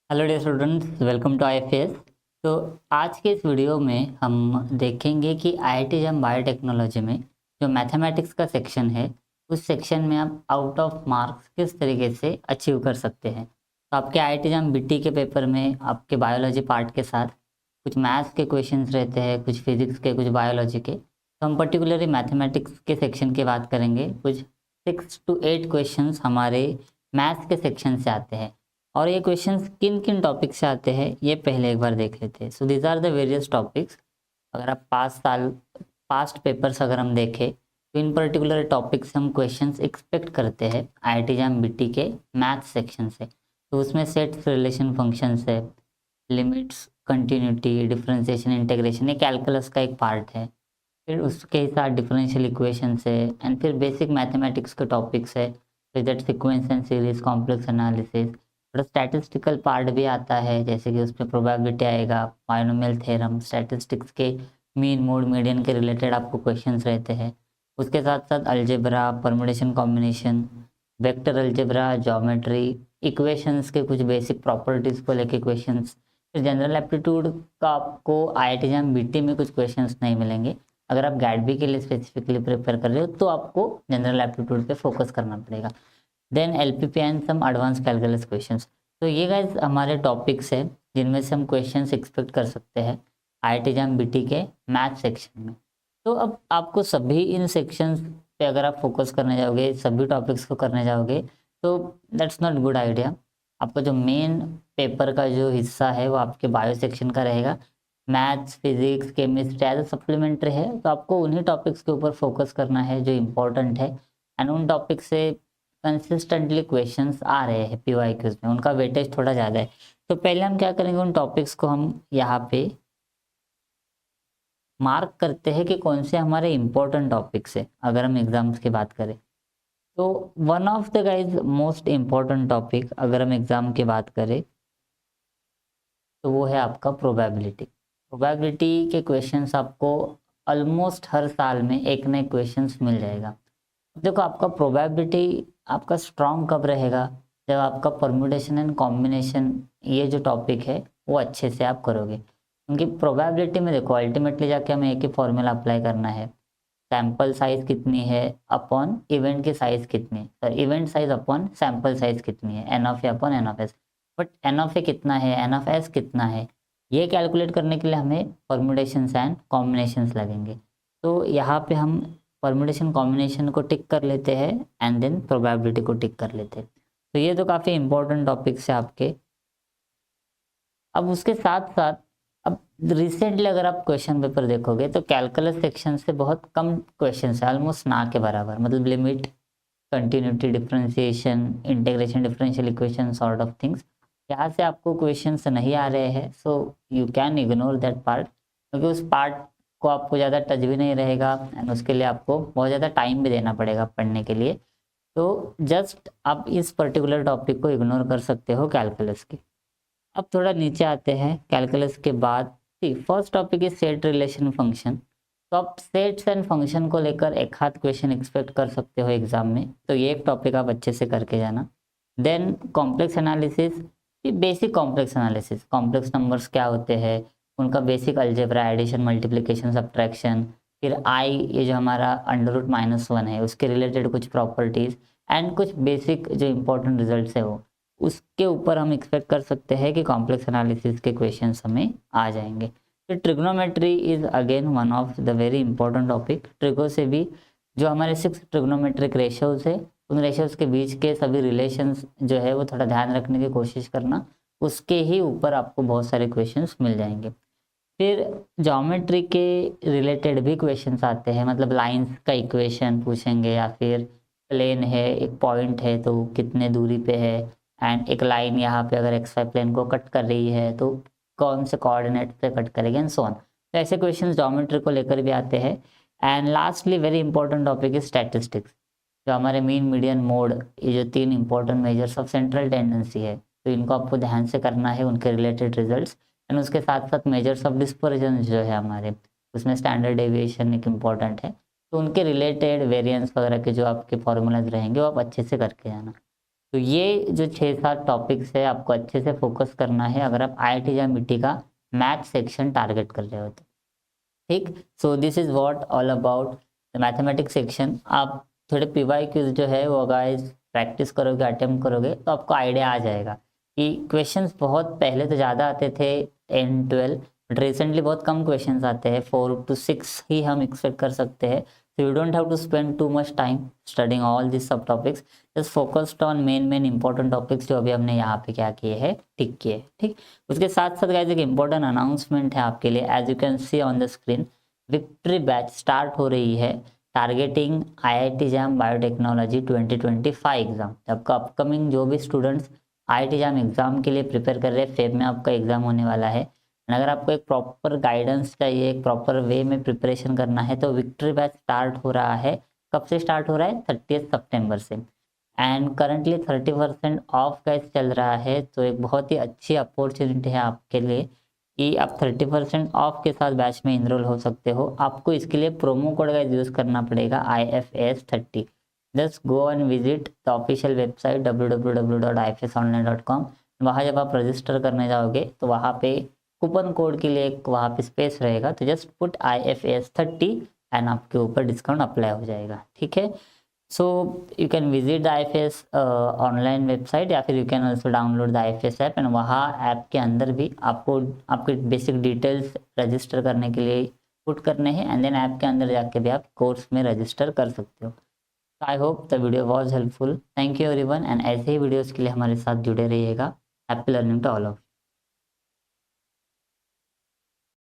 Hello dear students, welcome to IFAS। तो आज के इस वीडियो में हम देखेंगे कि IIT जैम बायोटेक्नोलॉजी में जो मैथमेटिक्स का सेक्शन है, उस सेक्शन में आप आउट ऑफ मार्क्स किस तरीके से अचीव कर सकते हैं। तो आपके IIT जैम BT के पेपर में आपके बायोलॉजी पार्ट के साथ कुछ मैथ्स के क्वेश्चंस रहते हैं, कुछ फिजिक्स के, कुछ बायोलॉजी के। तो हम पर्टिकुलरली मैथमेटिक्स के सेक्शन की बात करेंगे। कुछ 6 to 8 क्वेश्चंस हमारे मैथ्स के सेक्शन से आते हैं और ये क्वेश्चंस किन किन टॉपिक से आते हैं ये पहले एक बार देख लेते हैं। So these are the various topics. अगर आप पास्ट पेपर्स अगर हम देखें तो इन पर्टिकुलर टॉपिक से हम क्वेश्चंस एक्सपेक्ट करते हैं IIT जैम BT के मैथ्स सेक्शन से। तो उसमें सेट्स, रिलेशन, फंक्शंस है, लिमिट्स, कंटिन्यूटी, डिफरेंशिएशन, इंटीग्रेशन, ये कैलकुलस का एक पार्ट है। फिर उसके ही साथ डिफरेंशियल इक्वेशंस है एंड फिर बेसिक मैथमेटिक्स के टॉपिक्स है, result sequence and series, complex analysis. थोड़ा स्टैटिस्टिकल पार्ट भी आता है, जैसे कि उसमें प्रोबेबिलिटी आएगा, बायनोमियल थ्योरम, स्टैटिस्टिक्स के मीन, मोड, मीडियन के रिलेटेड आपको क्वेश्चंस रहते हैं। उसके साथ साथ algebra, permutation, combination, vector algebra, geometry, equations के कुछ बेसिक प्रॉपर्टीज को लेके क्वेश्चंस। फिर जनरल एप्टीट्यूड का आपको IIT जैम BT में कुछ क्वेश्चंस नहीं मिलेंगे। अगर आप गैडबी के लिए स्पेसिफिकली प्रिपेयर कर रहे हो तो आपको जनरल एप्टीट्यूड पे फोकस करना पड़ेगा। Then LPP and some advance calculus questions. तो ये गाइस हमारे टॉपिक्स हैं जिनमें से हम क्वेश्चंस एक्सपेक्ट कर सकते हैं IIT जैम BT के मैथ सेक्शन में। तो अब आपको सभी इन सेक्शंस पे अगर आप फोकस करने जाओगे, सभी टॉपिक्स को करने जाओगे, तो दैट्स नॉट गुड आइडिया। आपका जो मेन पेपर का जो हिस्सा है वो आपके बायो सेक्शन का रहेगा। Maths, physics, chemistry as supplementary है, तो आपको उन्हीं टॉपिक्स के ऊपर फोकस करना है जो इम्पोर्टेंट है एंड उन टॉपिक से कंसिस्टेंटली क्वेश्चंस आ रहे हैं PYQs में, उनका वेटेज थोड़ा ज़्यादा है। तो पहले हम क्या करेंगे, उन टॉपिक्स को हम यहाँ पे मार्क करते हैं कि कौन से हमारे इम्पोर्टेंट टॉपिक्स है। अगर हम एग्जाम्स की बात करें तो one of the guys most important topic अगर हम एग्जाम की बात करें तो वो है आपका प्रोबेबिलिटी। प्रोबेबिलिटी के क्वेश्चंस आपको ऑलमोस्ट हर साल में एक नए क्वेश्चंस मिल जाएगा। देखो, आपका प्रोबेबिलिटी आपका स्ट्रांग कब रहेगा, जब आपका परम्यूटेशन एंड कॉम्बिनेशन ये जो टॉपिक है वो अच्छे से आप करोगे। क्योंकि प्रोबेबिलिटी में देखो अल्टीमेटली जाके हमें एक ही फॉर्मूला अप्लाई करना है, सैंपल साइज कितनी है अपॉन इवेंट की साइज कितनी है, sir event size upon sample size कितनी है, N of A upon N of S. But N of A कितना है, एन ऑफ एस कितना है, ये कैलकुलेट करने के लिए हमें परम्यूटेशंस एंड कॉम्बिनेशंस लगेंगे। तो यहाँ पे हम परम्यूटेशन कॉम्बिनेशन को टिक कर लेते हैं एंड देन प्रोबेबिलिटी को टिक कर लेते हैं। तो ये तो काफ़ी इंपॉर्टेंट टॉपिक्स है आपके। अब उसके साथ साथ अब रिसेंटली अगर आप क्वेश्चन पेपर देखोगे तो कैलकुलस सेक्शन से बहुत कम क्वेश्चन है, ऑलमोस्ट ना के बराबर। मतलब limit, continuity, differentiation, integration, differential equation sort of things, यहाँ से आपको क्वेश्चंस नहीं आ रहे हैं। So you can ignore that part, क्योंकि उस पार्ट को आपको ज़्यादा टच भी नहीं रहेगा एंड उसके लिए आपको बहुत ज़्यादा टाइम भी देना पड़ेगा पढ़ने के लिए। तो जस्ट आप इस पर्टिकुलर टॉपिक को इग्नोर कर सकते हो कैलकुलस की। अब थोड़ा नीचे आते हैं कैलकुलस के बाद। First topic is set, relation, function. तो आप सेट्स एंड फंक्शन को लेकर एक हाथ क्वेश्चन एक्सपेक्ट कर सकते हो एग्जाम में, तो ये एक टॉपिक आप अच्छे से करके जाना। Then complex analysis, basic complex analysis, complex numbers क्या होते हैं, उनका basic algebra, addition, multiplication, subtraction. फिर आई, ये जो हमारा √-1 है उसके रिलेटेड कुछ प्रॉपर्टीज एंड कुछ बेसिक जो इंपॉर्टेंट रिजल्ट्स है वो, उसके ऊपर हम एक्सपेक्ट कर सकते हैं कि कॉम्प्लेक्स एनालिसिस के क्वेश्चंस हमें आ जाएंगे। फिर trigonometry is again one of the very important topic. Trigo से भी जो हमारे 6 ट्रिग्नोमेट्रिक रेशियोज है, उन रेशियोज के बीच के सभी रिलेशंस जो है वो थोड़ा ध्यान रखने की कोशिश करना, उसके ही ऊपर आपको बहुत सारे क्वेश्चंस मिल जाएंगे। फिर ज्योमेट्री के रिलेटेड भी क्वेश्चंस आते हैं, मतलब लाइंस का इक्वेशन पूछेंगे, या फिर प्लेन है, एक पॉइंट है तो कितने दूरी पे है, एंड एक लाइन यहाँ पे अगर एक्स वाई प्लेन को कट कर रही है तो कौन से कोऑर्डिनेट पे कट करेगी एंड सो ऑन। तो ऐसे क्वेश्चंस ज्योमेट्री को लेकर भी आते हैं। And lastly very important topic is statistics, जो हमारे मीन, मीडियन, मोड, ये जो 3 important measures of central tendency है, तो इनको आपको ध्यान से करना है, उनके रिलेटेड रिजल्ट्स। एंड उसके साथ साथ मेजर्स ऑफ डिस्पर्जन जो है हमारे, उसमें स्टैंडर्ड डेविएशन एक इम्पॉर्टेंट है, तो उनके रिलेटेड वेरिएंस वगैरह के जो आपके फॉर्मूलाज रहेंगे वो आप अच्छे से करके जाना। तो ये जो 6-7 टॉपिक्स है आपको अच्छे से फोकस करना है अगर आप IIT JEE का मैथ सेक्शन टारगेट कर रहे हो तो। ठीक, so this is what all about the mathematics section. आप थोड़े PYQs जो है वो गाइस प्रैक्टिस करोगे, अटेम्प्ट करोगे तो आपको आइडिया आ जाएगा कि क्वेश्चंस बहुत पहले तो ज़्यादा आते थे 10-12, बट रिसेंटली बहुत कम क्वेश्चंस आते हैं, 4 to 6 ही हम एक्सपेक्ट कर सकते हैं। So you don't have to spend too much time studying all these सब topics, just focused on main important topics जो अभी हमने यहाँ पे क्या किए हैं, टिक किए। ठीक, उसके साथ साथ गाइस एक इम्पोर्टेंट अनाउंसमेंट है आपके लिए। As you can see on the screen, victory batch start हो रही है targeting IIT JAM biotechnology 2025 exam. आपका अपकमिंग जो भी स्टूडेंट्स IIT JAM एग्जाम के लिए प्रिपेयर कर रहे हैं, फेब में आपका एग्जाम होने वाला है, अगर आपको एक प्रॉपर गाइडेंस चाहिए, एक प्रॉपर वे में प्रिपरेशन करना है, तो विक्ट्री बैच स्टार्ट हो रहा है। कब से स्टार्ट हो रहा है? 30 सितंबर से। एंड करंटली 30% ऑफ गाइस चल रहा है, तो एक बहुत ही अच्छी अपॉर्चुनिटी है आपके लिए कि आप 30% ऑफ के साथ बैच में इनरोल हो सकते हो। आपको इसके लिए प्रोमो कोड गाइस यूज़ करना पड़ेगा IFAS30। Just go and visit the official website www.ifasonline.com। वहाँ जब आप रजिस्टर करने जाओगे तो वहाँ पे कूपन कोड के लिए एक वहाँ पे स्पेस रहेगा, तो जस्ट पुट IFAS30 एंड आपके ऊपर डिस्काउंट अप्लाई हो जाएगा। ठीक है, so you can visit the IFAS online website, या फिर you can also download the IFAS app, and वहाँ ऐप के अंदर भी आपको आपके बेसिक डिटेल्स रजिस्टर करने के लिए पुट करने हैं, एंड देन ऐप के अंदर जाके भी आप कोर्स में रजिस्टर कर सकते हो। I hope the video was helpful. Thank you everyone, and ऐसे ही वीडियोज़ के लिए हमारे साथ जुड़े रहिएगा। Happy learning to all of.